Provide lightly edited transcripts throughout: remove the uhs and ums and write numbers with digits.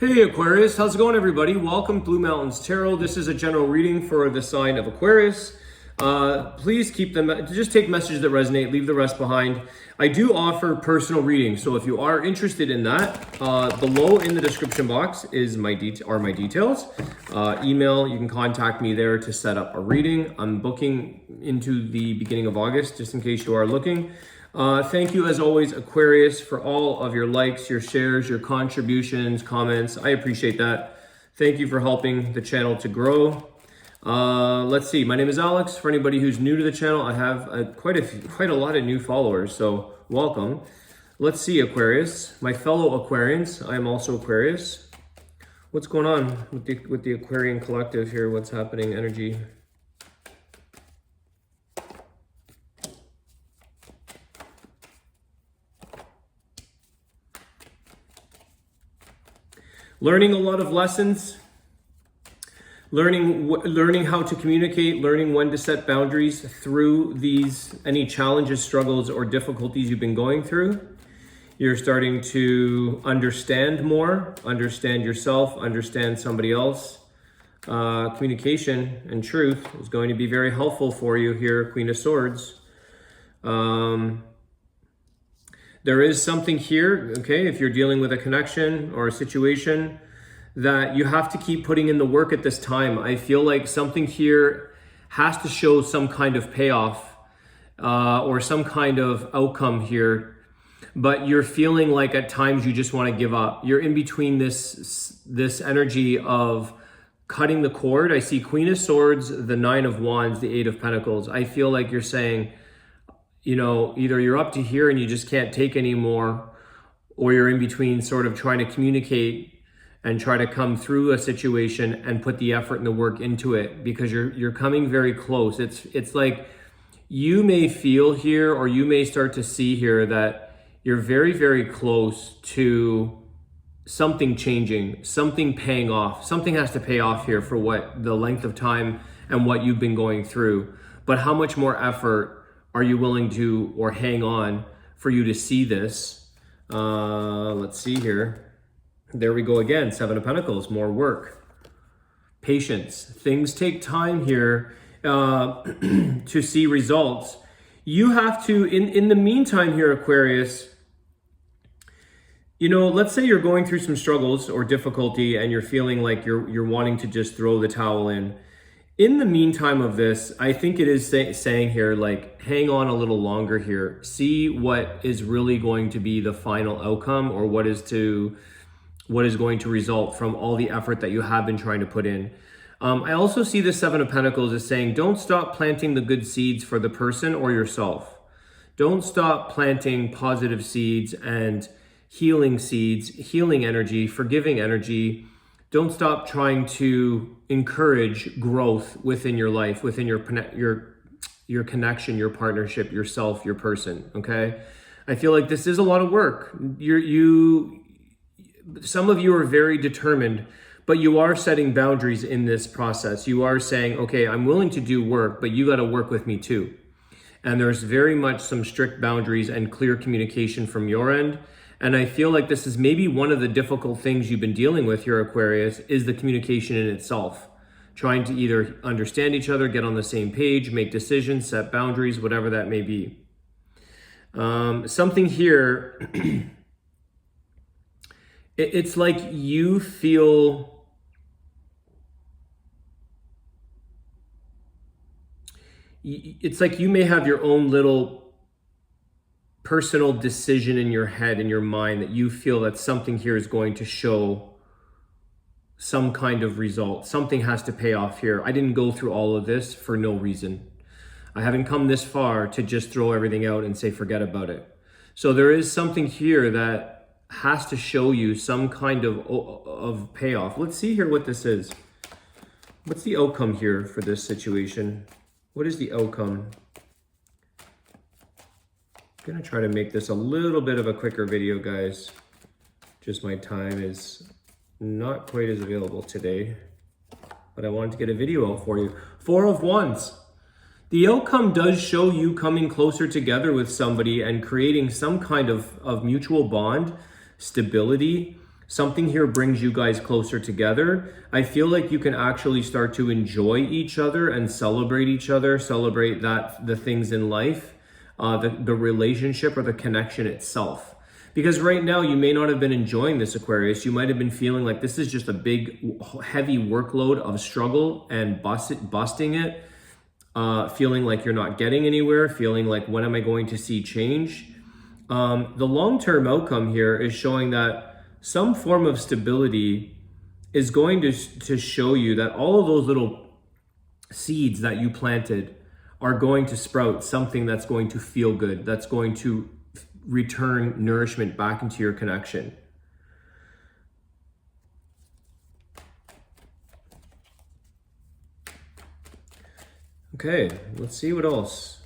Hey Aquarius, how's it going everybody? Welcome to Blue Mountains Tarot. This is a general reading for the sign of Aquarius. Please keep them, just take messages that resonate, leave the rest behind. I do offer personal readings, so if you are interested in that, below in the description box is my details. Email, you can contact me there to set up a reading. I'm booking into the beginning of August, just in case you are looking. Thank you as always, Aquarius, for all of your likes, your shares, your contributions, comments. I appreciate that. Thank you for helping the channel to grow. Let's see. My name is Alex. For anybody who's new to the channel, I have quite a lot of new followers, so welcome. Let's see, Aquarius. My fellow Aquarians, I am also Aquarius. What's going on with the Aquarian collective here? What's happening? Energy. Learning a lot of lessons, learning how to communicate, learning when to set boundaries through any challenges, struggles, or difficulties you've been going through. You're starting to understand more, understand yourself, understand somebody else. Communication and truth is going to be very helpful for you here, Queen of Swords. There is something here, okay, if you're dealing with a connection or a situation, that you have to keep putting in the work at this time. I feel like something here has to show some kind of payoff or some kind of outcome here, but you're feeling like at times you just want to give up. You're in between this energy of cutting the cord. I see Queen of Swords, the Nine of Wands, the Eight of Pentacles. I feel like you're saying, you know, either you're up to here and you just can't take anymore, or you're in between sort of trying to communicate and try to come through a situation and put the effort and the work into it, because you're coming very close. It's like you may feel here, or you may start to see here, that you're very, very close to something changing, something paying off. Something has to pay off here for what the length of time and what you've been going through. But how much more effort are you willing to, or hang on for you to see this? Let's see here. There we go again. Seven of Pentacles, more work. Patience. Things take time here to see results. You have to, in the meantime here, Aquarius, you know, let's say you're going through some struggles or difficulty and you're feeling like you're wanting to just throw the towel in. In the meantime of this, I think it is saying here, like, hang on a little longer here. See what is really going to be the final outcome, or what is going to result from all the effort that you have been trying to put in. I also see the Seven of Pentacles as saying, don't stop planting the good seeds for the person or yourself. Don't stop planting positive seeds and healing seeds, healing energy, forgiving energy. Don't stop trying to encourage growth within your life, within your connection, your partnership, yourself, your person, okay? I feel like this is a lot of work. Some of you are very determined, but you are setting boundaries in this process. You are saying, okay, I'm willing to do work, but you got to work with me too. And there's very much some strict boundaries and clear communication from your end. And I feel like this is maybe one of the difficult things you've been dealing with here, Aquarius, is the communication in itself. Trying to either understand each other, get on the same page, make decisions, set boundaries, whatever that may be. Something here, it's like you feel, it's like you may have your own little personal decision in your head, in your mind, that you feel that something here is going to show some kind of result. Something has to pay off here. I didn't go through all of this for no reason. I haven't come this far to just throw everything out and say, forget about it. So there is something here that has to show you some kind of payoff. Let's see here what this is. What's the outcome here for this situation? What is the outcome? I'm gonna try to make this a little bit of a quicker video, guys. Just my time is not quite as available today, but I wanted to get a video out for you. Four of Wands. The outcome does show you coming closer together with somebody and creating some kind of mutual bond, stability, Something here brings you guys closer together. I feel like you can actually start to enjoy each other and celebrate each other, celebrate the things in life, the relationship or the connection itself. Because right now you may not have been enjoying this, Aquarius. You might have been feeling like this is just a big, heavy workload of struggle and busting it. Feeling like you're not getting anywhere, feeling like, when am I going to see change? The long-term outcome here is showing that some form of stability is going to show you that all of those little seeds that you planted are going to sprout something that's going to feel good, that's going to return nourishment back into your connection. Okay, let's see what else.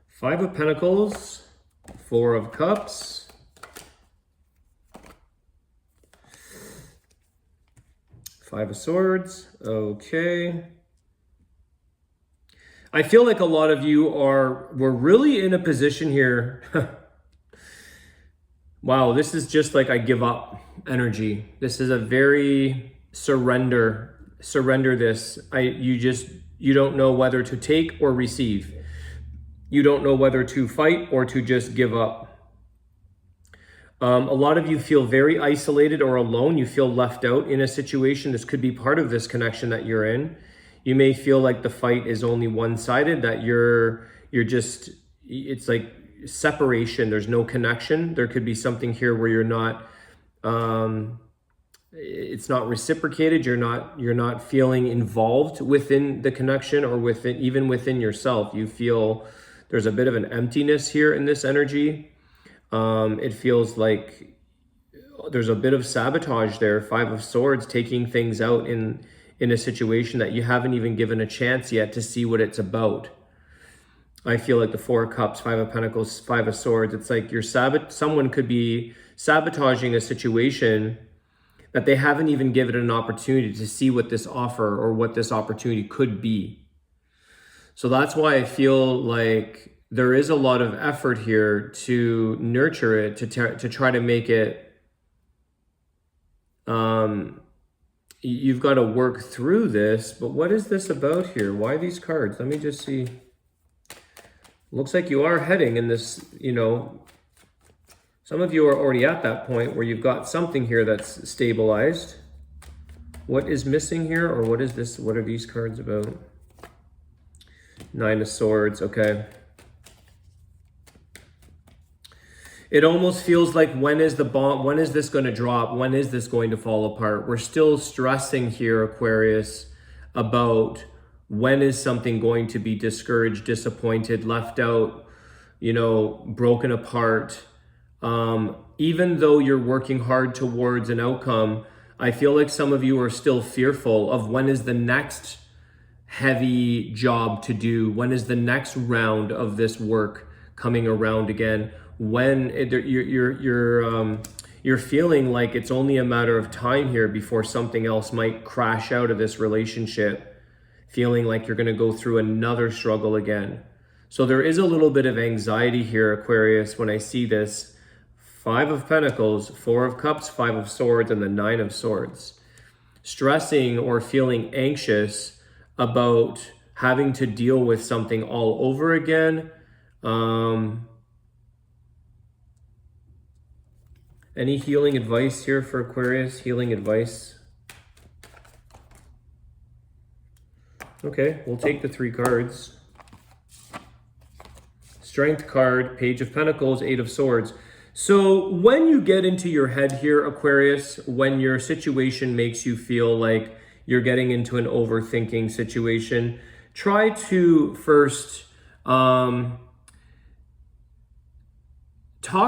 Five of Pentacles, Four of Cups, Five of Swords. Okay. I feel like a lot of you we're really in a position here. Wow, this is just like I give up energy. This is a very surrender this. You don't know whether to take or receive. You don't know whether to fight or to just give up. A lot of you feel very isolated or alone. You feel left out in a situation. This could be part of this connection that you're in. You may feel like the fight is only one-sided, that you're just, it's like separation. There's no connection. There could be something here where you're not, it's not reciprocated. You're not feeling involved within the connection, or even within yourself. You feel there's a bit of an emptiness here in this energy. It feels like there's a bit of sabotage there. Five of Swords, taking things out in a situation that you haven't even given a chance yet to see what it's about. I feel like the Four of Cups, Five of Pentacles, Five of Swords, it's like someone could be sabotaging a situation that they haven't even given an opportunity to see what this offer or what this opportunity could be. So that's why I feel like there is a lot of effort here to nurture it, to try to make it, you've got to work through this. But what is this about here? Why these cards? Let me just see. Looks like you are heading in this, some of you are already at that point where you've got something here that's stabilized. What is missing here, or what is this? What are these cards about? Nine of Swords, okay. It almost feels like, when is the bomb? When is this going to drop? When is this going to fall apart? We're still stressing here, Aquarius, about when is something going to be discouraged, disappointed, left out, broken apart. Even though you're working hard towards an outcome, I feel like some of you are still fearful of when is the next heavy job to do? When is the next round of this work coming around again? When you're feeling like it's only a matter of time here before something else might crash out of this relationship, feeling like you're going to go through another struggle again. So there is a little bit of anxiety here, Aquarius, when I see this. Five of Pentacles, Four of Cups, Five of Swords, and the Nine of Swords. Stressing or feeling anxious about having to deal with something all over again. Any healing advice here for Aquarius? Healing advice? Okay, we'll take the three cards. Strength card, Page of Pentacles, Eight of Swords. So when you get into your head here, Aquarius, when your situation makes you feel like you're getting into an overthinking situation, try to first talk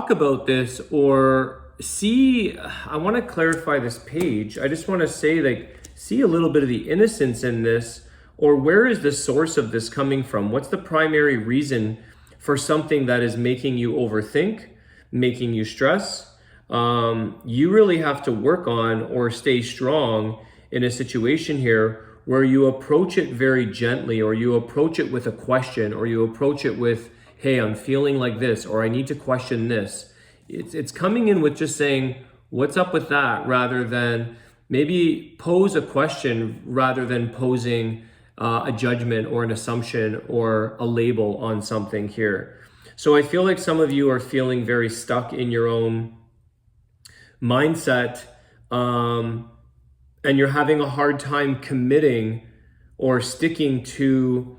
about this, or see, I want to clarify this page. I just want to say, see a little bit of the innocence in this, or where is the source of this coming from? What's the primary reason for something that is making you overthink, making you stress? You really have to work on or stay strong in a situation here where you approach it very gently, or you approach it with a question, or you approach it with, hey, I'm feeling like this, or I need to question this. It's coming in with just saying, what's up with that, rather than maybe pose a question rather than posing a judgment or an assumption or a label on something here. So I feel like some of you are feeling very stuck in your own mindset, and you're having a hard time committing or sticking to,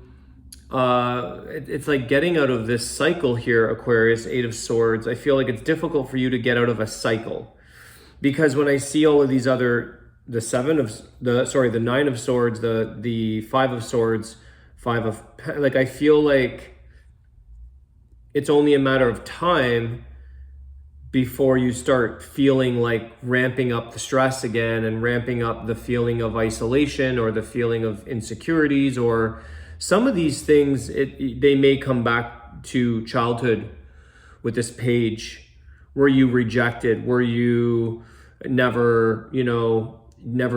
it's like getting out of this cycle here, Aquarius, 8 of Swords. I feel like it's difficult for you to get out of a cycle, because when I see all of these other, the 9 of Swords, the 5 of Swords, like, I feel like it's only a matter of time before you start feeling like ramping up the stress again, and ramping up the feeling of isolation, or the feeling of insecurities, or some of these things, they may come back to childhood with this page. Were you rejected? Were you never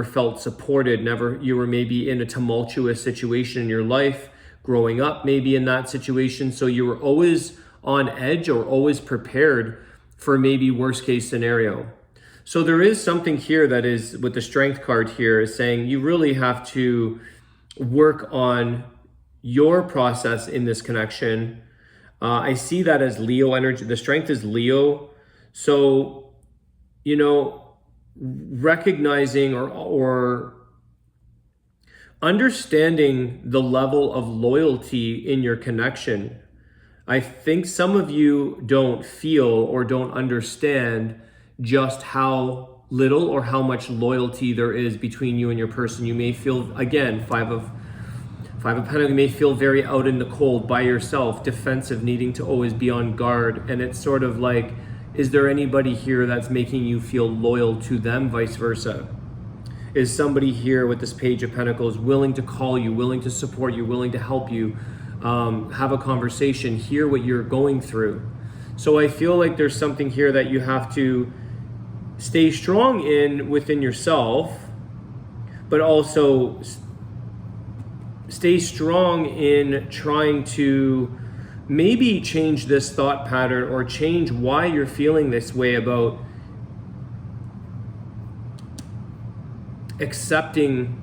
felt supported? You were maybe in a tumultuous situation in your life, growing up maybe in that situation. So you were always on edge, or always prepared for maybe worst case scenario. So there is something here that is, with the Strength card here, is saying you really have to work on your process in this connection. I see that as Leo energy. The Strength is Leo. So, recognizing or understanding the level of loyalty in your connection. I think some of you don't feel or don't understand just how little or how much loyalty there is between you and your person. You may feel, again, Five of Pentacles, you may feel very out in the cold by yourself, defensive, needing to always be on guard. And it's sort of like, is there anybody here that's making you feel loyal to them, vice versa? Is somebody here with this Page of Pentacles willing to call you, willing to support you, willing to help you, have a conversation, hear what you're going through? So I feel like there's something here that you have to stay strong within yourself, but also stay strong in trying to maybe change this thought pattern, or change why you're feeling this way about accepting.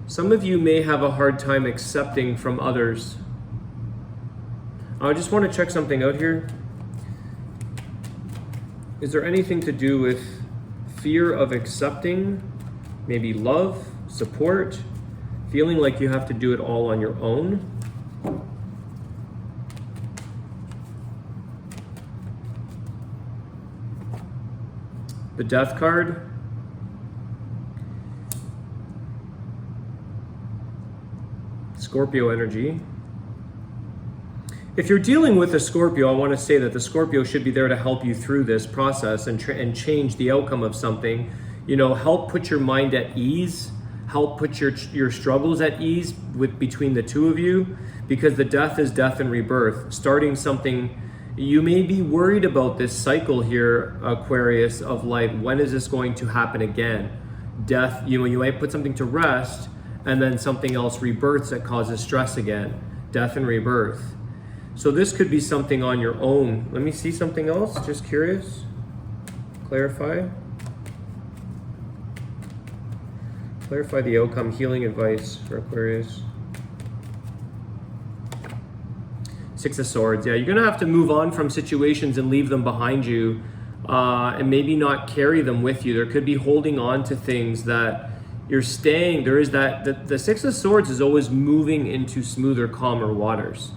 Some of you may have a hard time accepting from others. I just want to check something out here. Is there anything to do with fear of accepting, maybe love, support, feeling like you have to do it all on your own? The Death card. Scorpio energy. If you're dealing with a Scorpio, I want to say that the Scorpio should be there to help you through this process and change the outcome of something. Help put your mind at ease, help put your struggles at ease between the two of you, because the Death is death and rebirth. Starting something, you may be worried about this cycle here, Aquarius, of like, when is this going to happen again? Death, you might put something to rest, and then something else rebirths that causes stress again. Death and rebirth. So this could be something on your own. Let me see something else, just curious. Clarify. Clarify the outcome, healing advice for Aquarius. 6 of Swords. Yeah, you're gonna have to move on from situations and leave them behind you, and maybe not carry them with you. There could be holding on to things that you're staying. There is that, the 6 of Swords is always moving into smoother, calmer waters.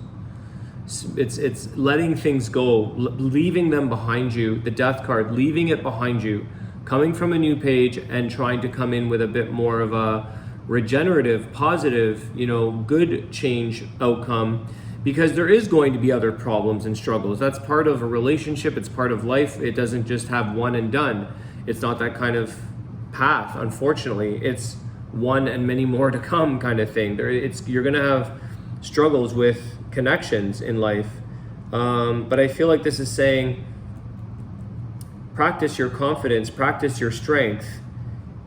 It's letting things go, leaving them behind you. The Death card, leaving it behind you, coming from a new page and trying to come in with a bit more of a regenerative, positive, good change outcome, because there is going to be other problems and struggles. That's part of a relationship. It's part of life. It doesn't just have one and done. It's not that kind of path, unfortunately. It's one and many more to come kind of thing. You're gonna have struggles with connections in life, but I feel like this is saying, practice your confidence, practice your strength,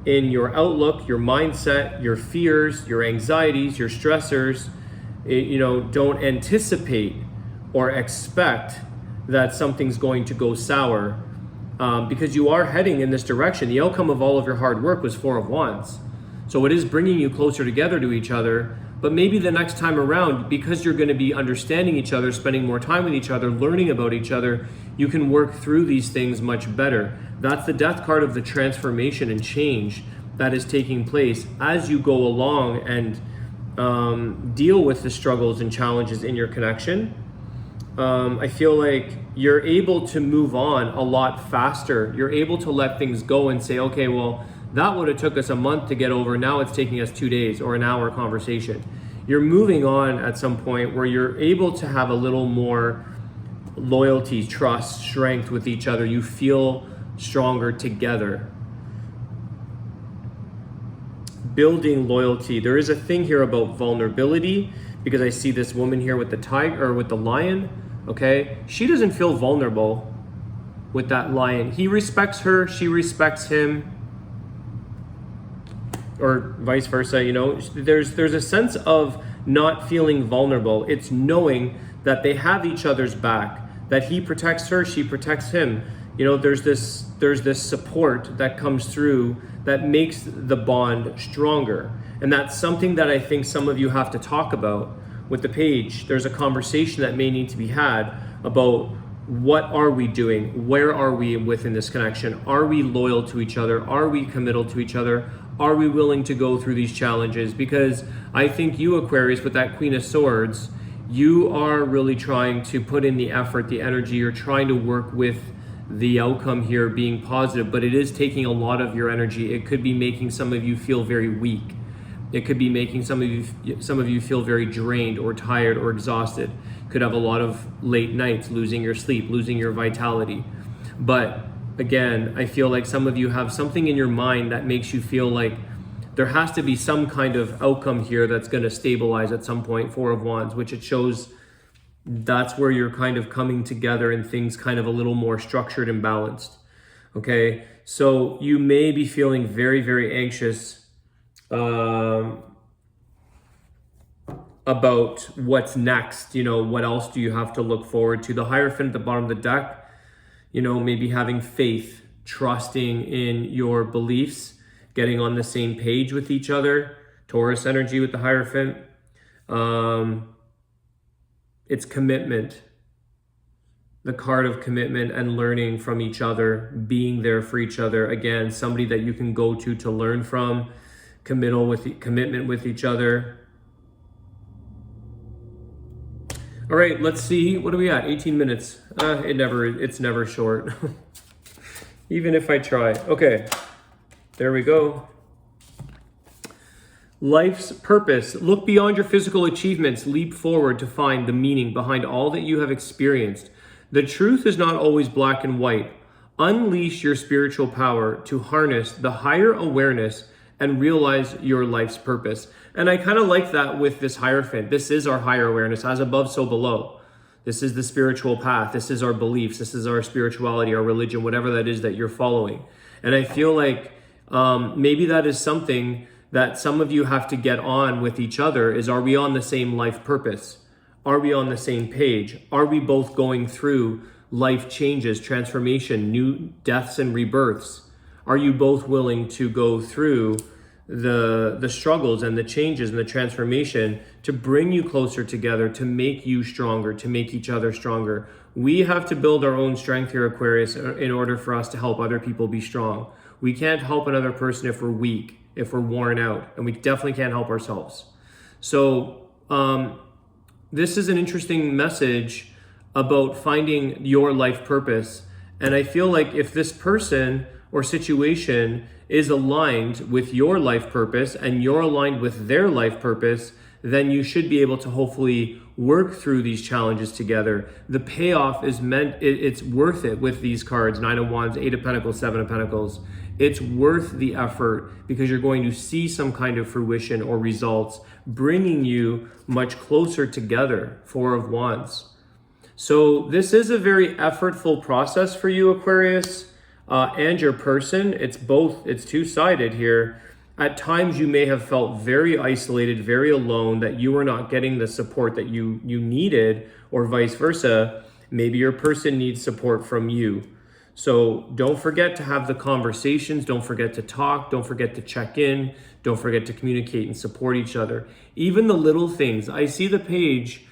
in your outlook, your mindset, your fears, your anxieties, your stressors. Don't anticipate or expect that something's going to go sour, because you are heading in this direction. The outcome of all of your hard work was Four of Wands. So it is bringing you closer together to each other. But maybe the next time around, because you're going to be understanding each other, spending more time with each other, learning about each other, you can work through these things much better. That's the Death card of the transformation and change that is taking place as you go along and deal with the struggles and challenges in your connection. I feel like you're able to move on a lot faster. You're able to let things go and say, okay, well, that would have took us a month to get over. Now it's taking us 2 days or an hour conversation. You're moving on at some point where you're able to have a little more loyalty, trust, strength with each other. You feel stronger together. Building loyalty. There is a thing here about vulnerability, because I see this woman here with the tiger, or with the lion. Okay, she doesn't feel vulnerable with that lion. He respects her, she respects him, or vice versa. There's a sense of not feeling vulnerable. It's knowing that they have each other's back, that he protects her, she protects him. There's this support that comes through that makes the bond stronger. And that's something that I think some of you have to talk about with the page. There's a conversation that may need to be had about what are we doing? Where are we within this connection? Are we loyal to each other? Are we committal to each other? Are we willing to go through these challenges? Because I think you, Aquarius, with that Queen of Swords, you are really trying to put in the effort, the energy. You're trying to work with the outcome here being positive, but it is taking a lot of your energy. It could be making some of you feel very weak. It could be making some of you feel very drained or tired or exhausted. Could have a lot of late nights, losing your sleep, losing your vitality. But again, I feel like some of you have something in your mind that makes you feel like there has to be some kind of outcome here that's going to stabilize at some point. Four of Wands, which it shows that's where you're kind of coming together and things kind of a little more structured and balanced. Okay, so you may be feeling very, very anxious about what's next. What else do you have to look forward to? The Hierophant at the bottom of the deck, maybe having faith, trusting in your beliefs, getting on the same page with each other. Taurus energy with the Hierophant. It's commitment. The card of commitment and learning from each other, being there for each other. Again, somebody that you can go to learn from, commitment with each other. All right, let's see. What are we at? 18 minutes. It's never short. Even if I try. Okay, there we go. Life's purpose. Look beyond your physical achievements. Leap forward to find the meaning behind all that you have experienced. The truth is not always black and white. Unleash your spiritual power to harness the higher awareness and realize your life's purpose. And I kind of like that with this Hierophant. This is our higher awareness, as above, so below. This is the spiritual path. This is our beliefs. This is our spirituality, our religion, whatever that is that you're following. And I feel like maybe that is something that some of you have to get on with each other. Is, are we on the same life purpose? Are we on the same page? Are we both going through life changes, transformation, new deaths and rebirths? Are you both willing to go through the struggles and the changes and the transformation to bring you closer together, to make you stronger, to make each other stronger? We have to build our own strength here, Aquarius, in order for us to help other people be strong. We can't help another person if we're weak, if we're worn out, and we definitely can't help ourselves. So this is an interesting message about finding your life purpose. And I feel like if this person or situation is aligned with your life purpose and you're aligned with their life purpose, then you should be able to hopefully work through these challenges together. The payoff is it's worth it with these cards, 9 of Wands, 8 of Pentacles, 7 of Pentacles. It's worth the effort because you're going to see some kind of fruition or results bringing you much closer together, 4 of Wands. So this is a very effortful process for you, Aquarius. and your person. It's both, it's two-sided here. At times you may have felt very isolated, very alone, that you were not getting the support that you needed, or vice versa. Maybe your person needs support from you. So don't forget to have the conversations. Don't forget to talk. Don't forget to check in. Don't forget to communicate and support each other. Even the little things. I see the page.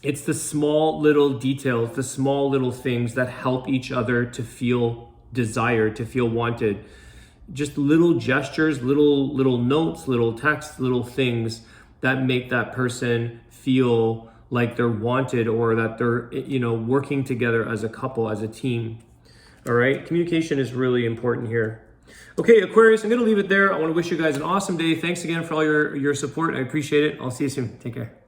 It's the small little details, the small little things that help each other to feel desired, to feel wanted. Just little gestures, little notes, little texts, little things that make that person feel like they're wanted, or that they're, working together as a couple, as a team. All right, communication is really important here. Okay, Aquarius, I'm going to leave it there. I want to wish you guys an awesome day. Thanks again for all your support. I appreciate it. I'll see you soon. Take care.